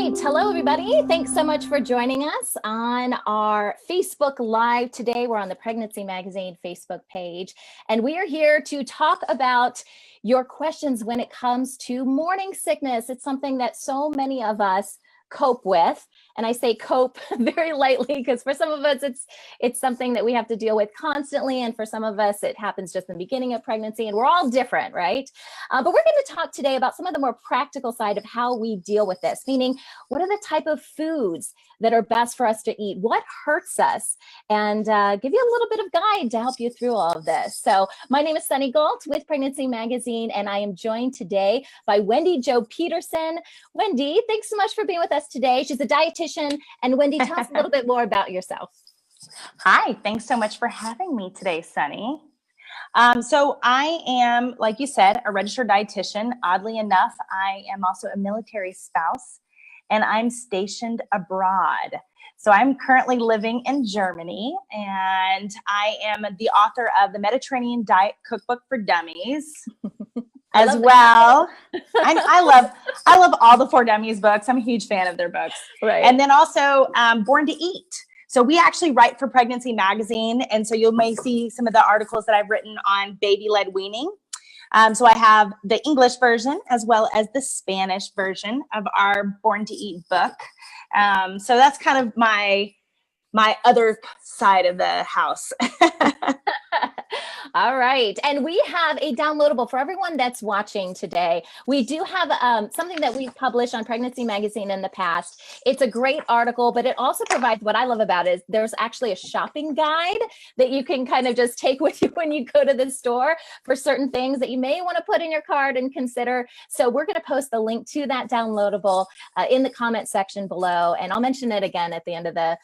right. Hello, everybody. Thanks so much for joining us on our Facebook Live today. We're on the Pregnancy Magazine Facebook page, and we are here to talk about your questions when it comes to morning sickness. It's something that so many of us cope with. And I say cope very lightly because for some of us, it's something that we have to deal with constantly. And for some of us, it happens just in the beginning of pregnancy, and we're all different, right? But we're going to talk today about some of the more practical side of how we deal with this, meaning what are the type of foods that are best for us to eat? What hurts us? And give you a little bit of guide to help you through all of this. So my name is Sunny Galt with Pregnancy Magazine, and I am joined today by Wendy Jo Peterson. Wendy, thanks so much for being with us today. She's a dietitian. And Wendy, tell us a little bit more about yourself. Hi, thanks so much for having me today, Sunny. So I am, like you said, a registered dietitian. Oddly enough, I am also a military spouse, and I'm stationed abroad. So I'm currently living in Germany, and I am the author of the Mediterranean Diet Cookbook for Dummies. As well. I love all the For Dummies books. I'm a huge fan of their books. Right. And then also Born to Eat. So we actually write for Pregnancy Magazine. And so you may see some of the articles that I've written on baby-led weaning. So I have the English version as well as the Spanish version of our Born to Eat book. So that's kind of my other side of the house. All right. And we have a downloadable for everyone that's watching today. We do have something that we've published on Pregnancy Magazine in the past. It's a great article, but it also provides, what I love about it is there's actually a shopping guide that you can kind of just take with you when you go to the store for certain things that you may want to put in your cart and consider. So we're going to post the link to that downloadable in the comment section below. And I'll mention it again at the end of the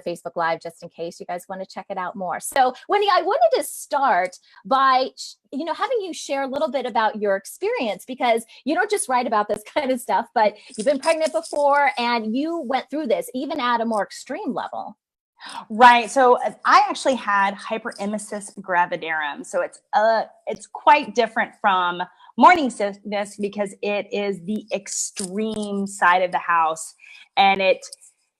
Facebook Live, just in case you guys want to check it out more. So Wendy, I wanted to start by, having you share a little bit about your experience, because you don't just write about this kind of stuff, but you've been pregnant before and you went through this even at a more extreme level. Right. So I actually had Hyperemesis Gravidarum. So it's quite different from morning sickness because it is the extreme side of the house, and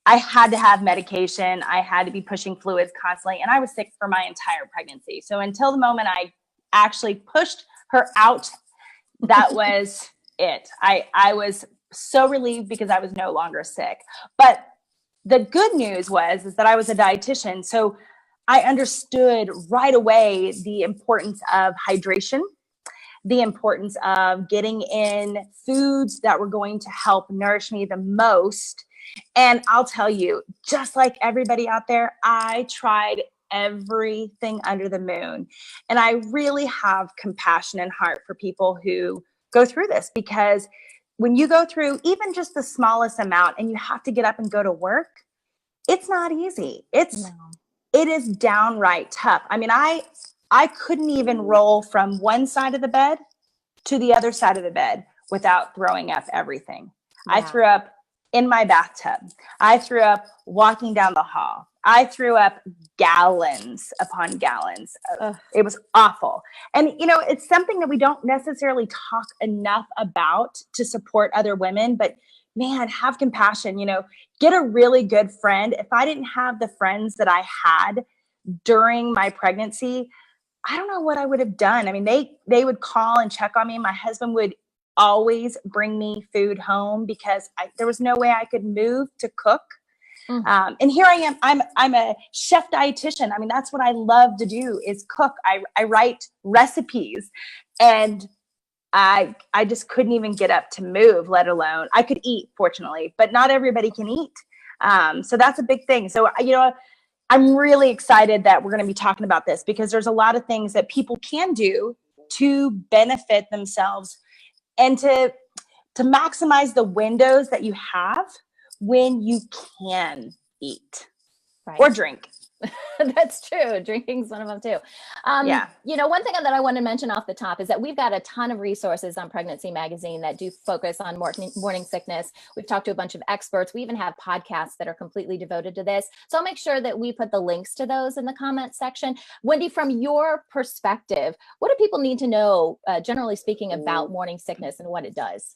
I had to have medication. I had to be pushing fluids constantly, and I was sick for my entire pregnancy. So until the moment I actually pushed her out, that was it. I was so relieved because I was no longer sick. But the good news is that I was a dietitian. So I understood right away the importance of hydration, the importance of getting in foods that were going to help nourish me the most. And I'll tell you, just like everybody out there, I tried everything under the moon. And I really have compassion and heart for people who go through this, because when you go through even just the smallest amount and you have to get up and go to work, it's not easy. It is downright tough. I mean, I couldn't even roll from one side of the bed to the other side of the bed without throwing up everything. Yeah. I threw up in my bathtub. I threw up walking down the hall. I threw up gallons upon gallons. It was awful. And, it's something that we don't necessarily talk enough about to support other women, but man, have compassion, get a really good friend. If I didn't have the friends that I had during my pregnancy, I don't know what I would have done. I mean, they would call and check on me. My husband would always bring me food home because there was no way I could move to cook. Mm-hmm. And here I am. I'm a chef dietitian. I mean, that's what I love to do is cook. I write recipes, and I just couldn't even get up to move, let alone I could eat, fortunately, but not everybody can eat. So that's a big thing. So, I'm really excited that we're going to be talking about this, because there's a lot of things that people can do to benefit themselves and to maximize the windows that you have when you can eat or drink. That's true. Drinking's one of them too. One thing that I want to mention off the top is that we've got a ton of resources on Pregnancy Magazine that do focus on morning sickness. We've talked to a bunch of experts. We even have podcasts that are completely devoted to this. So I'll make sure that we put the links to those in the comment section. Wendy, from your perspective, what do people need to know, generally speaking, about morning sickness and what it does?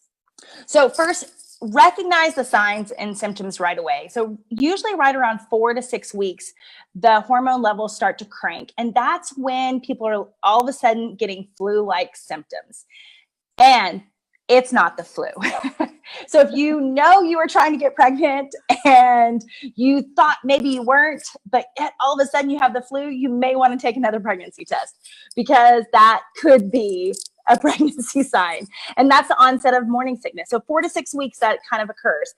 So first, recognize the signs and symptoms right away. So usually right around 4 to 6 weeks, the hormone levels start to crank. And that's when people are all of a sudden getting flu-like symptoms. And it's not the flu. So if you know you were trying to get pregnant and you thought maybe you weren't, but all of a sudden you have the flu, you may want to take another pregnancy test, because that could be a pregnancy sign. And that's the onset of morning sickness. So 4 to 6 weeks that kind of occurs.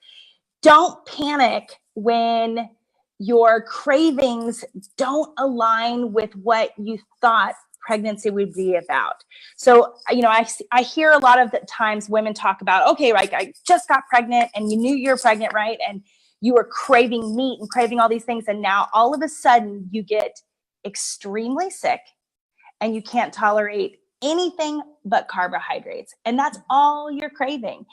Don't panic when your cravings don't align with what you thought pregnancy would be about. So, I hear a lot of the times women talk about, okay, like I just got pregnant and you knew you're pregnant, right? And you were craving meat and craving all these things. And now all of a sudden you get extremely sick and you can't tolerate anything but carbohydrates. And that's all you're craving.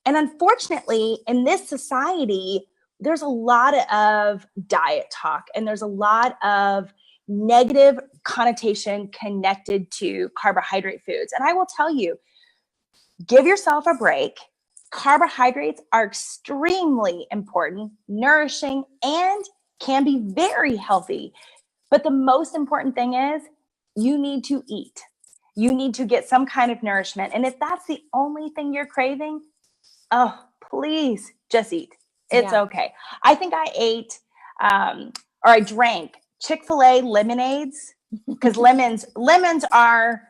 And unfortunately, in this society, there's a lot of diet talk and there's a lot of negative connotation connected to carbohydrate foods. And I will tell you, give yourself a break. Carbohydrates are extremely important, nourishing, and can be very healthy. But the most important thing is you need to eat. You need to get some kind of nourishment. And if that's the only thing you're craving, oh, please just eat. It's okay. I think I ate or I drank Chick-fil-A lemonades, because lemons are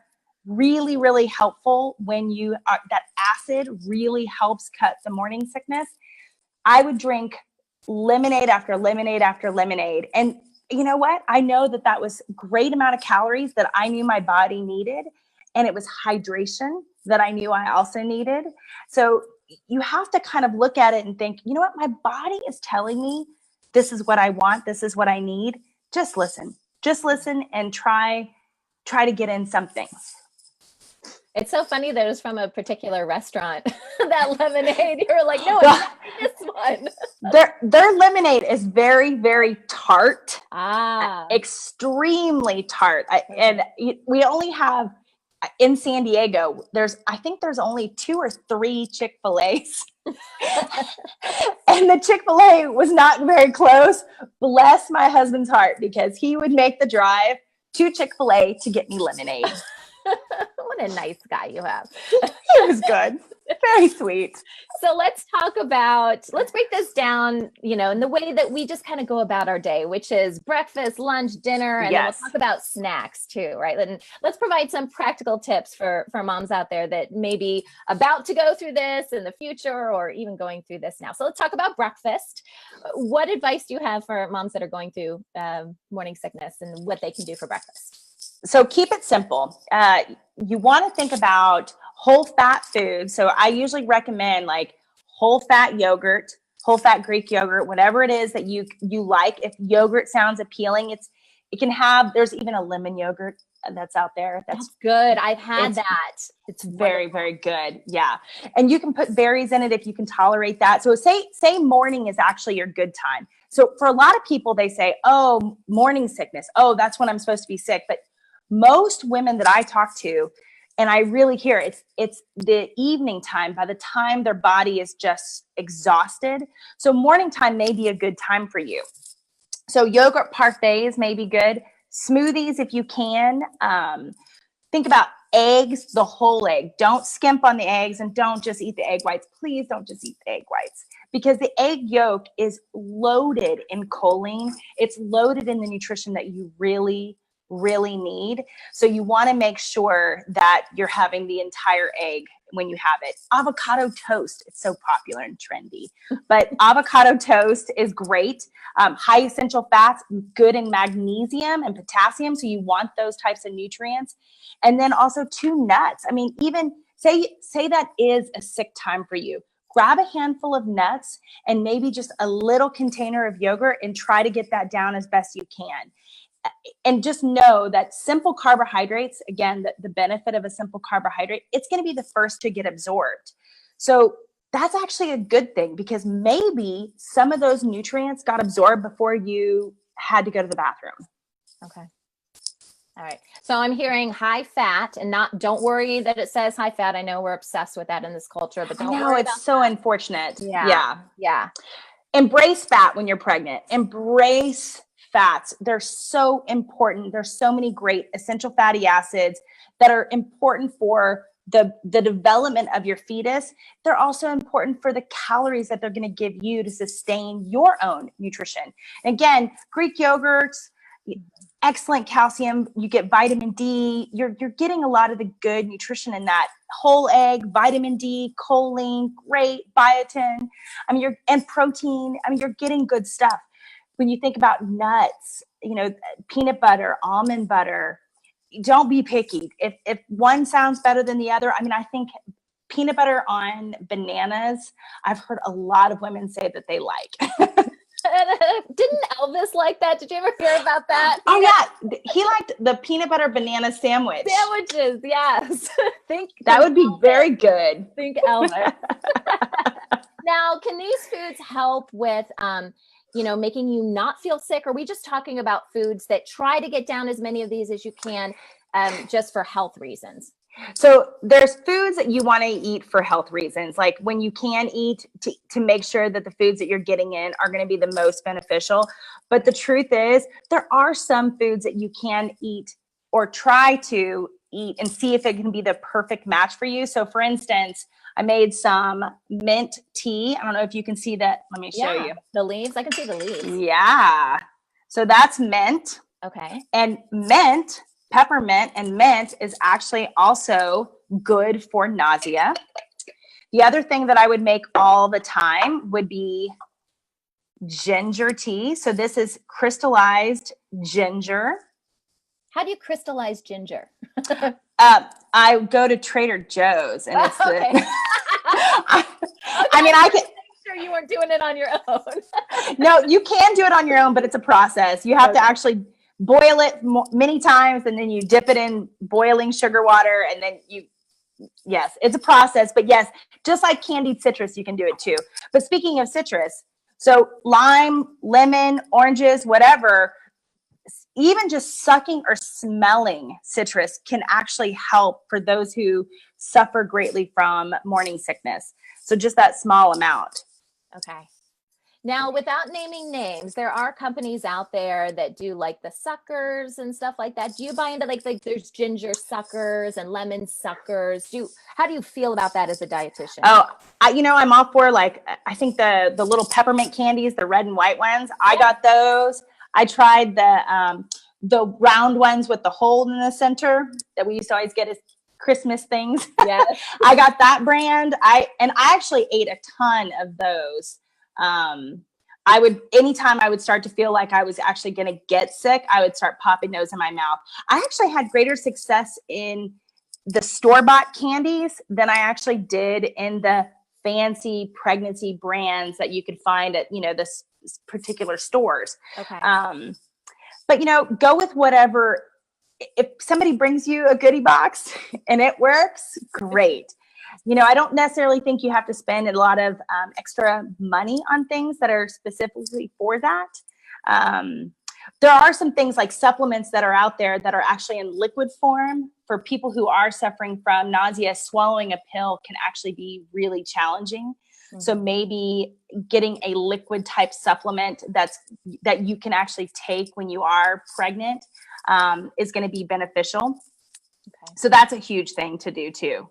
really, really helpful when you are, that acid really helps cut the morning sickness. I would drink lemonade after lemonade after lemonade. And you know what? I know that was a great amount of calories that I knew my body needed. And it was hydration that I knew I also needed. So you have to kind of look at it and think, you know what? My body is telling me this is what I want. This is what I need. Just listen and try to get in something. It's so funny that it was from a particular restaurant, that lemonade. You were like, no, I'm not this one. Their lemonade is very, very tart. Extremely tart. And we only have, in San Diego, I think there's only 2 or 3 Chick-fil-A's. And the Chick-fil-A was not very close. Bless my husband's heart, because he would make the drive to Chick-fil-A to get me lemonade. What a nice guy you have. It was good. Very sweet. So let's break this down, in the way that we just kind of go about our day, which is breakfast, lunch, dinner, and then we'll talk about snacks too, right? And let's provide some practical tips for moms out there that may be about to go through this in the future or even going through this now. So let's talk about breakfast. What advice do you have for moms that are going through morning sickness and what they can do for breakfast? So keep it simple. You want to think about whole fat foods. So I usually recommend like whole fat yogurt, whole fat Greek yogurt, whatever it is that you like. If yogurt sounds appealing, there's even a lemon yogurt that's out there. That's good. I've had that. It's very, very good. Yeah. And you can put berries in it if you can tolerate that. So say morning is actually your good time. So for a lot of people, they say, oh, morning sickness. Oh, that's when I'm supposed to be sick. But most women that I talk to, and I really hear it's the evening time, by the time their body is just exhausted. So morning time may be a good time for you. So yogurt parfaits may be good. Smoothies, if you can. Think about eggs, the whole egg. Don't skimp on the eggs and don't just eat the egg whites. Please don't just eat the egg whites, because the egg yolk is loaded in choline. It's loaded in the nutrition that you really, really need. So you want to make sure that you're having the entire egg when you have it. Avocado toast, it's so popular and trendy, but avocado toast is great. High essential fats, good in magnesium and potassium. So you want those types of nutrients. And then also 2 nuts. I mean, even say that is a sick time for you. Grab a handful of nuts and maybe just a little container of yogurt and try to get that down as best you can. And just know that simple carbohydrates, again, the benefit of a simple carbohydrate, it's going to be the first to get absorbed. So that's actually a good thing, because maybe some of those nutrients got absorbed before you had to go to the bathroom. Okay. All right. So I'm hearing high fat and don't worry that it says high fat. I know we're obsessed with that in this culture, but don't worry about it's so unfortunate. Yeah. Yeah. Embrace fat when you're pregnant. Embrace fats. They're so important. There's so many great essential fatty acids that are important for the development of your fetus. They're also important for the calories that they're going to give you to sustain your own nutrition. Again, Greek yogurts, excellent calcium. You get vitamin D. You're getting a lot of the good nutrition in that. Whole egg, vitamin D, choline, great biotin. And protein. You're getting good stuff. When you think about nuts, peanut butter, almond butter, don't be picky. If one sounds better than the other, I think peanut butter on bananas, I've heard a lot of women say that they like. Didn't Elvis like that? Did you ever hear about that? Oh yeah, he liked the peanut butter banana sandwich. Sandwiches, yes. That would be very good. Think Elvis. Now, can these foods help with, making you not feel sick? Or are we just talking about foods that try to get down as many of these as you can, just for health reasons? So there's foods that you want to eat for health reasons, like when you can eat to make sure that the foods that you're getting in are going to be the most beneficial. But the truth is, there are some foods that you can eat or try to eat and see if it can be the perfect match for you. So for instance, I made some mint tea. I don't know if you can see that. Let me show you. The leaves. I can see the leaves. Yeah. So that's mint. Okay. And mint, peppermint and mint is actually also good for nausea. The other thing that I would make all the time would be ginger tea. So this is crystallized ginger. How do you crystallize ginger? I go to Trader Joe's and it's okay. I can. Sure you weren't doing it on your own. No, you can do it on your own, but it's a process. You have to actually boil it many times, and then you dip it in boiling sugar water, and then yes, it's a process. But yes, just like candied citrus, you can do it too. But speaking of citrus, so lime, lemon, oranges, whatever, even just sucking or smelling citrus can actually help for those who suffer greatly from morning sickness. So just that small amount. Okay. Now, without naming names, there are companies out there that do like the suckers and stuff like that. Do you buy into like there's ginger suckers and lemon suckers? How do you feel about that as a dietitian? Oh, I'm all for I think the little peppermint candies, the red and white ones. Yeah. I got those. I tried the round ones with the hole in the center that we used to always get as Christmas things. Yes. I got that brand. I actually ate a ton of those. Anytime I would start to feel like I was actually going to get sick, I would start popping those in my mouth. I actually had greater success in the store-bought candies than I actually did in the fancy pregnancy brands that you could find at, this particular stores. Okay. But, go with whatever. If somebody brings you a goodie box and it works, great. I don't necessarily think you have to spend a lot of extra money on things that are specifically for that. There are some things like supplements that are out there that are actually in liquid form for people who are suffering from nausea. Swallowing a pill can actually be really challenging. Mm-hmm. So maybe getting a liquid type supplement that you can actually take when you are pregnant is going to be beneficial. Okay. So that's a huge thing to do too.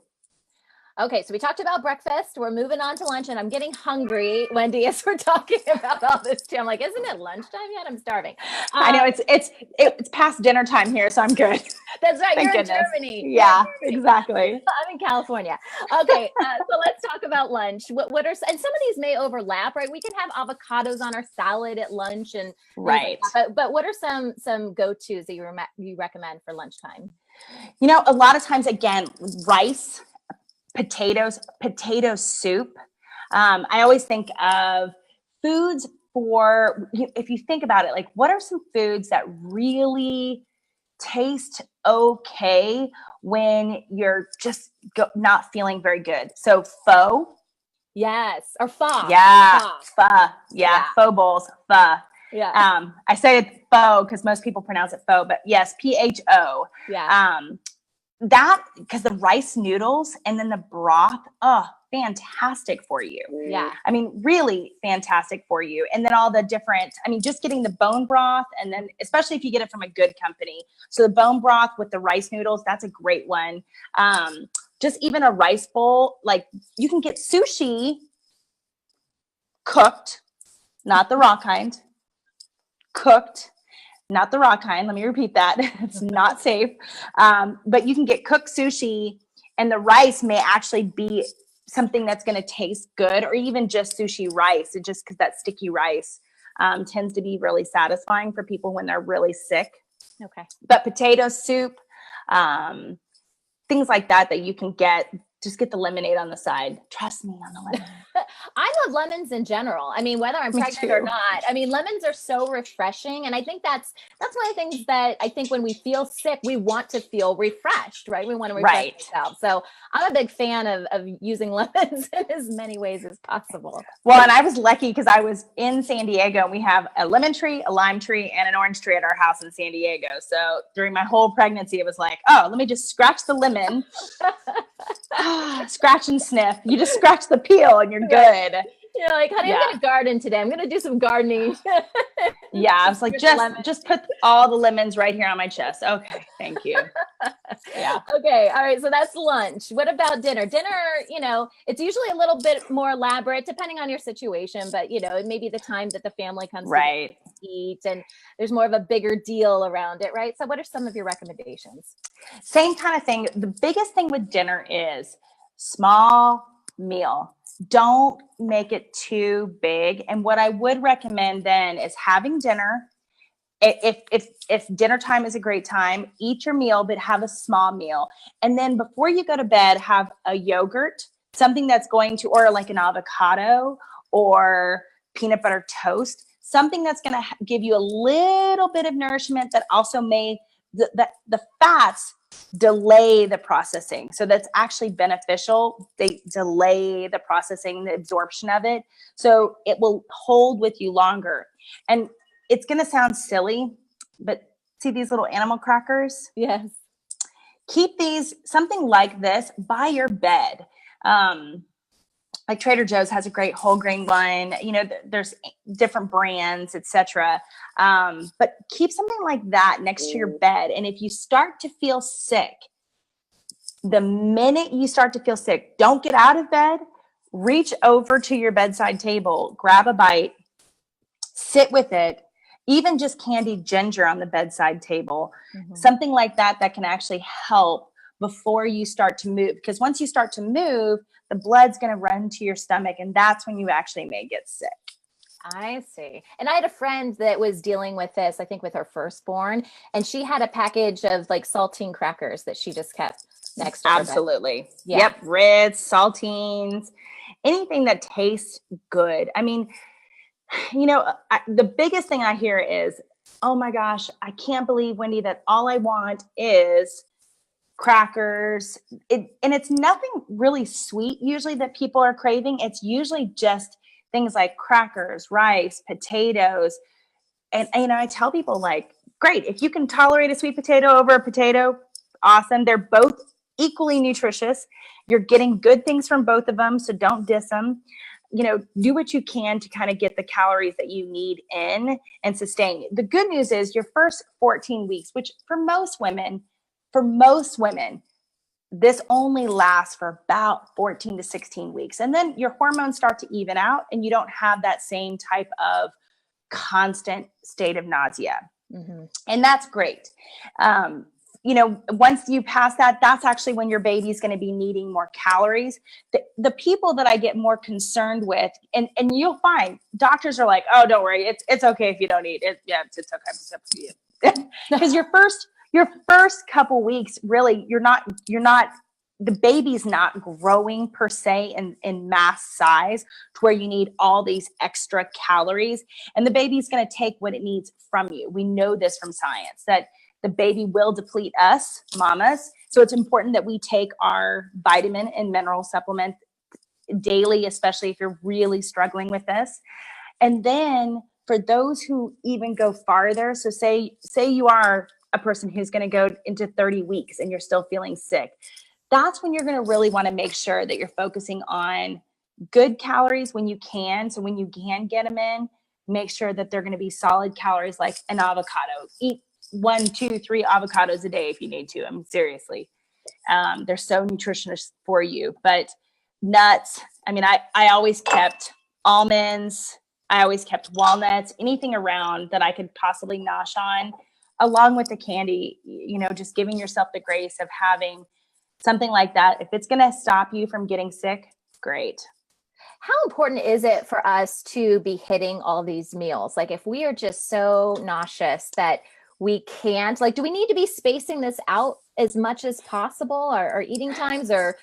Okay, so we talked about breakfast. We're moving on to lunch, and I'm getting hungry, Wendy, as we're talking about all this too. I'm like, isn't it lunchtime yet? I'm starving. I know it's past dinner time here, so I'm good. That's right. You're in Germany. Yeah, exactly. I'm in California. Okay, so let's talk about lunch. What are and some of these may overlap, right? We can have avocados on our salad at lunch, and right. Like but what are some go-tos that you recommend for lunchtime? A lot of times, again, rice. Potatoes, potato soup. I always think of foods if you think about it, like what are some foods that really taste okay when you're just not feeling very good? So pho. Yes. Or pho. Yeah. Pho. Yeah. Pho bowls. Pho. I say it pho because most people pronounce it pho, but yes, PHO. Yeah. That, because the rice noodles and then the broth, fantastic for you. Yeah. I mean, really fantastic for you. And then all the different, I mean, just getting the bone broth, and then especially if you get it from a good company. So the bone broth with the rice noodles, that's a great one. Just even a rice bowl, like you can get sushi cooked, not the raw kind, cooked. Not the raw kind. Let me repeat that. It's not safe. But you can get cooked sushi, and the rice may actually be something that's going to taste good, or even just sushi rice. It just because that sticky rice tends to be really satisfying for people when they're really sick. Okay. But potato soup, things like that you can get. Just get the lemonade on the side. Trust me on the lemon. I love lemons in general. I mean, whether I'm pregnant or not, I mean, lemons are so refreshing. And I think that's one of the things that I think when we feel sick, we want to feel refreshed, right? We want to refresh ourselves. So I'm a big fan of using lemons in as many ways as possible. Well, and I was lucky because I was in San Diego, and we have a lemon tree, a lime tree, and an orange tree at our house in San Diego. So during my whole pregnancy, it was like, oh, let me just scratch the lemon. Scratch and sniff. You just scratch the peel and you're good. You're like, honey, I'm going to garden today. I'm going to do some gardening. I was like, just put all the lemons right here on my chest. Okay, thank you. Okay. All right. So that's lunch. What about dinner? Dinner, it's usually a little bit more elaborate depending on your situation, but it may be the time that the family comes to eat, and there's more of a bigger deal around it, right? So what are some of your recommendations? Same kind of thing. The biggest thing with dinner is small meal. Don't make it too big. And what I would recommend then is having dinner. If dinner time is a great time, eat your meal, but have a small meal. And then before you go to bed, have a yogurt, something that's going to, or like an avocado or peanut butter toast, something that's going to give you a little bit of nourishment that also may, the fats delay the processing. So that's actually beneficial. They delay the processing, the absorption of it. So it will hold with you longer. And it's going to sound silly, but see these little animal crackers? Yes. Keep these, something like this, by your bed. Like Trader Joe's has a great whole grain one. There's different brands, etc. But keep something like that next to your bed. And if you start to feel sick, the minute you start to feel sick, don't get out of bed. Reach over to your bedside table, grab a bite, sit with it. Even just candied ginger on the bedside table, something like that can actually help before you start to move. Because once you start to move, the blood's going to run to your stomach, and that's when you actually may get sick. I see. And I had a friend that was dealing with this, I think with her firstborn, and she had a package of like saltine crackers that she just kept next to her. Absolutely. Yep. Ritz, saltines, anything that tastes good. I mean, the biggest thing I hear is, oh my gosh, I can't believe, Wendy, that all I want is crackers. And it's nothing really sweet usually that people are craving. It's usually just things like crackers, rice, potatoes. And I tell people, like, great, if you can tolerate a sweet potato over a potato, awesome. They're both equally nutritious. You're getting good things from both of them, so don't diss them. Do what you can to kind of get the calories that you need in and sustain. The good news is your first 14 weeks, which for most women, this only lasts for about 14 to 16 weeks. And then your hormones start to even out, and you don't have that same type of constant state of nausea. And that's great. Once you pass that, that's actually when your baby's going to be needing more calories. The people that I get more concerned with, and you'll find doctors are like, oh, don't worry. It's okay if you don't eat it. Yeah, it's okay. It's up to you. Because your first couple weeks, really, the baby's not growing per se in mass size to where you need all these extra calories. And the baby's going to take what it needs from you. We know this from science, that the baby will deplete us, mamas. So it's important that we take our vitamin and mineral supplement daily, especially if you're really struggling with this. And then for those who even go farther, so say you are a person who's going to go into 30 weeks and you're still feeling sick, that's when you're going to really want to make sure that you're focusing on good calories when you can. So when you can get them in, make sure that they're going to be solid calories, like an avocado. Eat 1, 2, 3 avocados a day if you need to. I mean, seriously, they're so nutritious for you. But nuts, I mean, I always kept almonds. I always kept walnuts, anything around that I could possibly nosh on, along with the candy, you know, just giving yourself the grace of having something like that. If it's going to stop you from getting sick, great. How important is it for us to be hitting all these meals? Like if we are just so nauseous that we can't, like, do we need to be spacing this out as much as possible, or eating times, or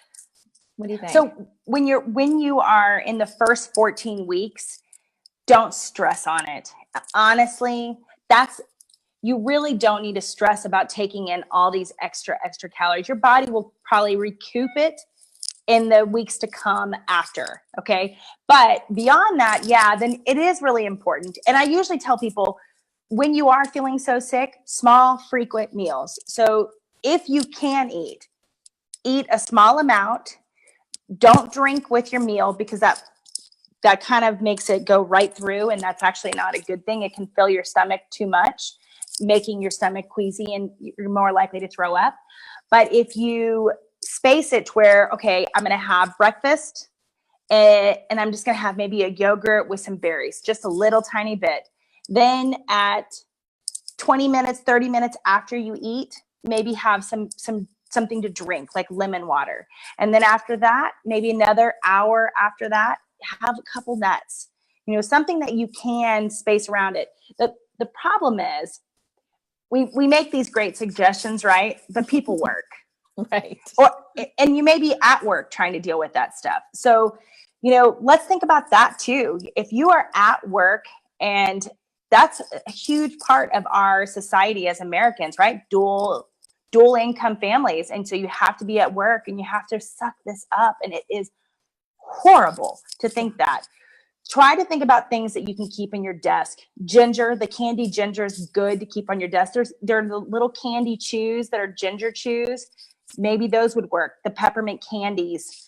what do you think? So when you are in the first 14 weeks, don't stress on it. Honestly, you really don't need to stress about taking in all these extra calories. Your body will probably recoup it in the weeks to come after. Okay. But beyond that, yeah, then it is really important. And I usually tell people, when you are feeling so sick, small, frequent meals. So if you can eat a small amount. Don't drink with your meal, because that kind of makes it go right through. And that's actually not a good thing. It can fill your stomach too much, making your stomach queasy, and you're more likely to throw up. But if you space it to where, okay, I'm going to have breakfast and I'm just going to have maybe a yogurt with some berries, just a little tiny bit. Then at 20 minutes, 30 minutes after you eat, maybe have something to drink, like lemon water. And then after that, maybe another hour after that, have a couple nuts, you know, something that you can space around it. The problem is we make these great suggestions, right? But people work. Right. And you may be at work trying to deal with that stuff. So, you know, let's think about that too. If you are at work, and that's a huge part of our society as Americans, right? Dual income families. And so you have to be at work and you have to suck this up. And it is horrible to think that. Try to think about things that you can keep in your desk. Ginger, the candy ginger is good to keep on your desk. There are the little candy chews that are ginger chews. Maybe those would work. The peppermint candies,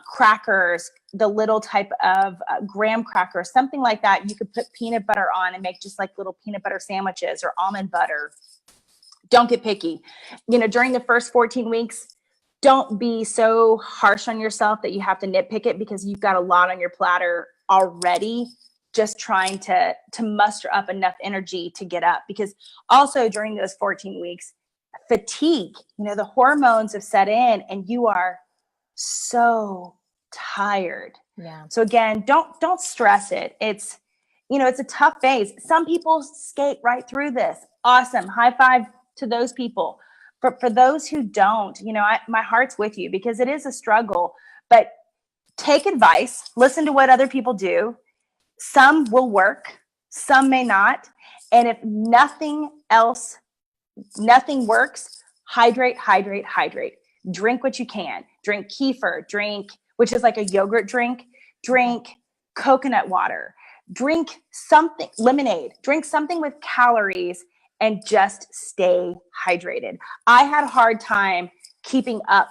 crackers, the little type of graham cracker, something like that. You could put peanut butter on and make just like little peanut butter sandwiches, or almond butter. Don't get picky. You know, during the first 14 weeks, don't be so harsh on yourself that you have to nitpick it, because you've got a lot on your platter already, just trying to muster up enough energy to get up. Because also during those 14 weeks, fatigue, you know, the hormones have set in and you are so tired. Yeah. So again, don't stress it. It's, you know, it's a tough phase. Some people skate right through this. Awesome. High five to those people. For those who don't, you know, my heart's with you, because it is a struggle. But take advice, listen to what other people do. Some will work, some may not. And if nothing works, hydrate. Drink what you can. Drink kefir, which is like a yogurt drink. Drink coconut water. Drink something, lemonade. Drink something with calories, and just stay hydrated. I had a hard time keeping up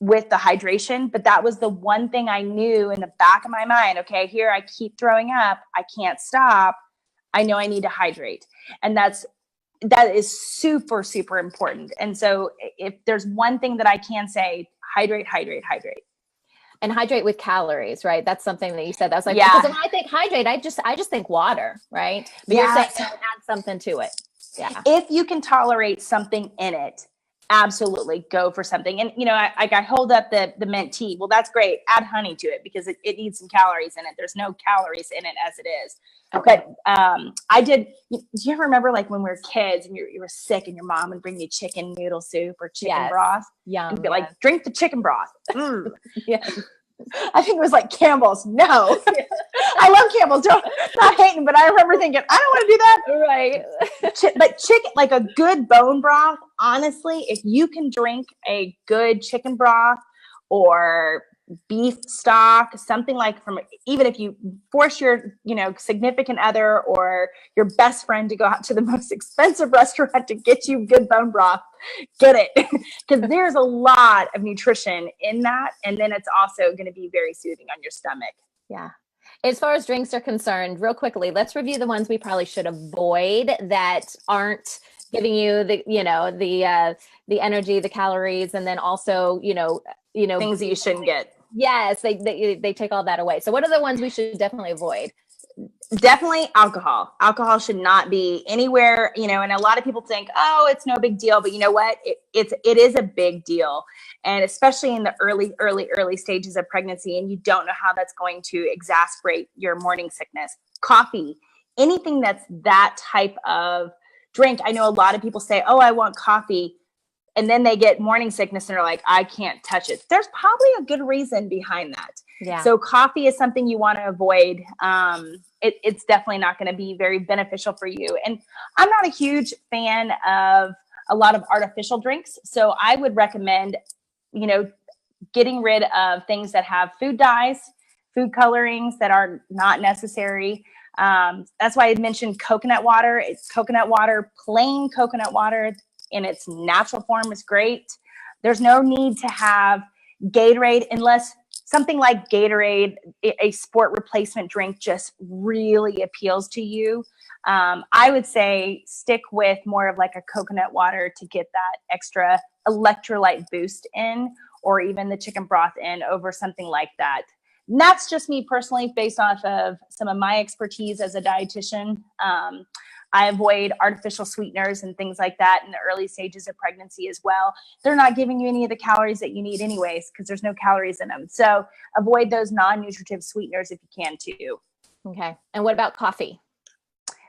with the hydration, but that was the one thing I knew in the back of my mind. Okay, here I keep throwing up. I can't stop. I know I need to hydrate. And that is super, super important. And so if there's one thing that I can say, hydrate. And hydrate with calories, right? That's something that you said. That's like, yeah. Because when I think hydrate, I just think water, right? But you're saying add something to it. Yeah. If you can tolerate something in it, absolutely go for something. And, you know, I hold up the mint tea. Well, that's great. Add honey to it, because it needs some calories in it. There's no calories in it as it is. Okay. But do you ever remember, like, when we were kids and you were sick and your mom would bring you chicken noodle soup or chicken broth? Yum, and be like, drink the chicken broth. Yes. I think it was like Campbell's. No, I love Campbell's. Not hating, but I remember thinking, I don't want to do that. Right. But chicken, like a good bone broth, honestly, if you can drink a good chicken broth or beef stock, something like even if you force your, significant other or your best friend to go out to the most expensive restaurant to get you good bone broth, get it. Because there's a lot of nutrition in that. And then it's also going to be very soothing on your stomach. Yeah. As far as drinks are concerned, real quickly, let's review the ones we probably should avoid that aren't giving you the energy, the calories, and then also, things that you shouldn't get. Yes, they take all that away. So what are the ones we should definitely avoid? Definitely alcohol. Alcohol should not be anywhere, and a lot of people think, oh, it's no big deal. But you know what? It is a big deal. And especially in the early stages of pregnancy, and you don't know how that's going to exacerbate your morning sickness. Coffee, anything that's that type of drink. I know a lot of people say, oh, I want coffee. And then they get morning sickness and they're like, I can't touch it. There's probably a good reason behind that. Yeah. So coffee is something you want to avoid. It's definitely not going to be very beneficial for you. And I'm not a huge fan of a lot of artificial drinks. So I would recommend, getting rid of things that have food dyes, food colorings that are not necessary. That's why I mentioned coconut water. It's coconut water, plain coconut water in its natural form is great. There's no need to have Gatorade unless something like Gatorade, a sport replacement drink, just really appeals to you. I would say stick with more of like a coconut water to get that extra electrolyte boost in, or even the chicken broth in over something like that. And that's just me personally, based off of some of my expertise as a dietitian. I avoid artificial sweeteners and things like that in the early stages of pregnancy as well. They're not giving you any of the calories that you need anyways, because there's no calories in them. So avoid those non-nutritive sweeteners if you can too. Okay. And what about coffee?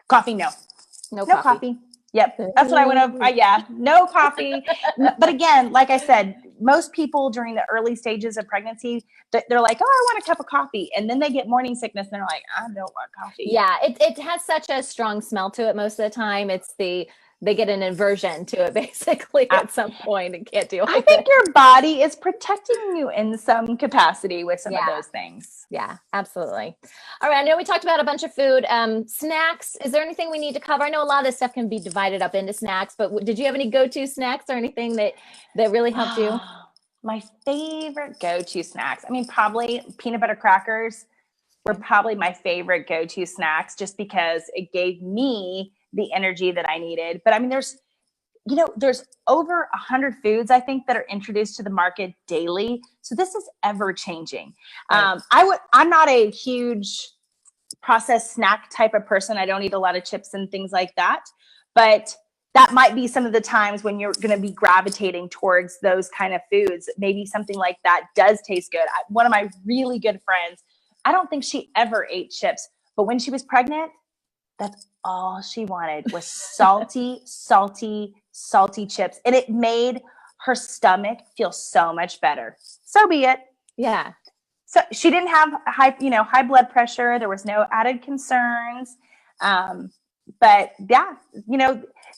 Coffee, no. No coffee. Yep. That's what I would have. Yeah. No coffee. But again, like I said, most people during the early stages of pregnancy, they're like, oh, I want a cup of coffee. And then they get morning sickness and they're like, I don't want coffee. Yeah. It has such a strong smell to it most of the time. They get an aversion to it basically at some point and can't deal with it. I think your body is protecting you in some capacity with some of those things. Yeah, absolutely. All right. I know we talked about a bunch of food. Snacks. Is there anything we need to cover? I know a lot of this stuff can be divided up into snacks, but did you have any go-to snacks or anything that really helped you? My favorite go-to snacks. I mean, probably peanut butter crackers were probably my favorite go-to snacks, just because it gave me the energy that I needed. But I mean, there's over 100 foods, I think, that are introduced to the market daily. So this is ever changing. Right. I'm not a huge processed snack type of person. I don't eat a lot of chips and things like that, but that might be some of the times when you're going to be gravitating towards those kind of foods. Maybe something like that does taste good. One of my really good friends, I don't think she ever ate chips, but when she was pregnant, that's all she wanted was salty chips. And it made her stomach feel so much better. So be it. Yeah. So she didn't have high blood pressure. There was no added concerns. But yeah,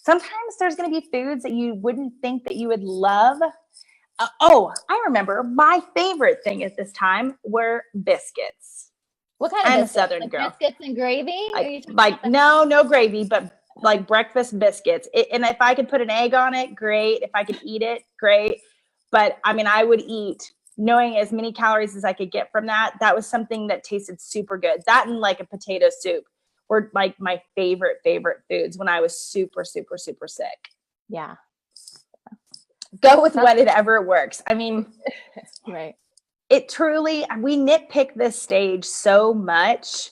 sometimes there's going to be foods that you wouldn't think that you would love. I remember my favorite thing at this time were biscuits. What kind of biscuits? I'm a Southern girl. Biscuits and gravy? No gravy, but like breakfast biscuits. And if I could put an egg on it, great. If I could eat it, great. But I mean, I would eat, knowing as many calories as I could get from that. That was something that tasted super good. That and like a potato soup were like my favorite foods when I was super, super, super sick. Yeah. Go with whatever works. I mean, right. It truly, we nitpick this stage so much,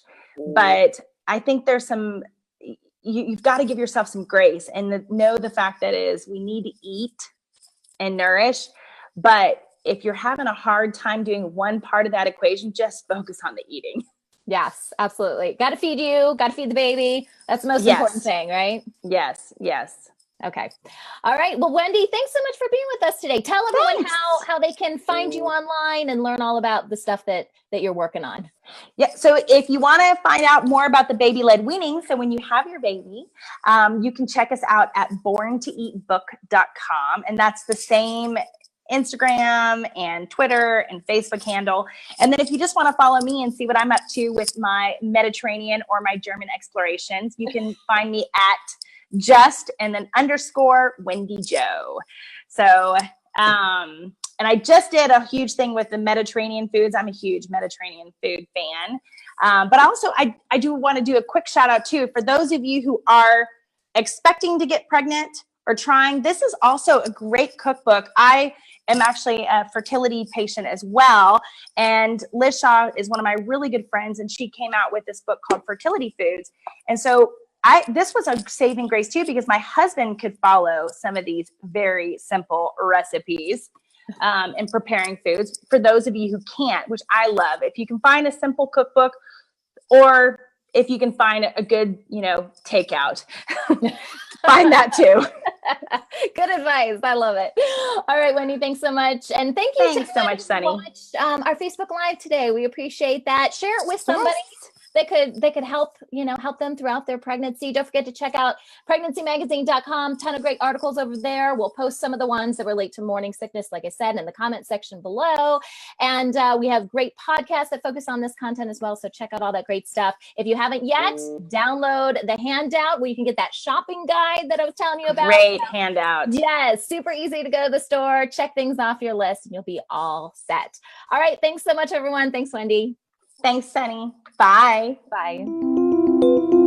but I think there's you've got to give yourself some grace and know the fact that we need to eat and nourish. But if you're having a hard time doing one part of that equation, just focus on the eating. Yes, absolutely. Got to feed you, got to feed the baby. That's the most important thing, right? Yes. Okay. All right. Well, Wendy, thanks so much for being with us today. Tell everyone how they can find you online and learn all about the stuff that you're working on. Yeah. So if you want to find out more about the baby-led weaning, so when you have your baby, you can check us out at borntoeatbook.com. And that's the same Instagram and Twitter and Facebook handle. And then if you just want to follow me and see what I'm up to with my Mediterranean or my German explorations, you can find me at __ Wendy Jo. So, and I just did a huge thing with the Mediterranean foods. I'm a huge Mediterranean food fan. But also, I do want to do a quick shout out too for those of you who are expecting to get pregnant or trying. This is also a great cookbook. I am actually a fertility patient as well. And Liz Shaw is one of my really good friends, and she came out with this book called Fertility Foods. And so this was a saving grace too, because my husband could follow some of these very simple recipes in preparing foods for those of you who can't, which I love. If you can find a simple cookbook, or if you can find a good, takeout, find that too. Good advice. I love it. All right, Wendy, thanks so much. And thank you so much, Sunny. Watched our Facebook Live today. We appreciate that. Share it with somebody that could help, help them throughout their pregnancy. Don't forget to check out pregnancy-magazine.com. Ton of great articles over there. We'll post some of the ones that relate to morning sickness, like I said, in the comment section below. And we have great podcasts that focus on this content as well. So check out all that great stuff. If you haven't yet, download the handout where you can get that shopping guide that I was telling you about. Great handout. Yes, super easy to go to the store, check things off your list, and you'll be all set. All right, thanks so much, everyone. Thanks, Wendy. Thanks, Sunny. Bye. Bye.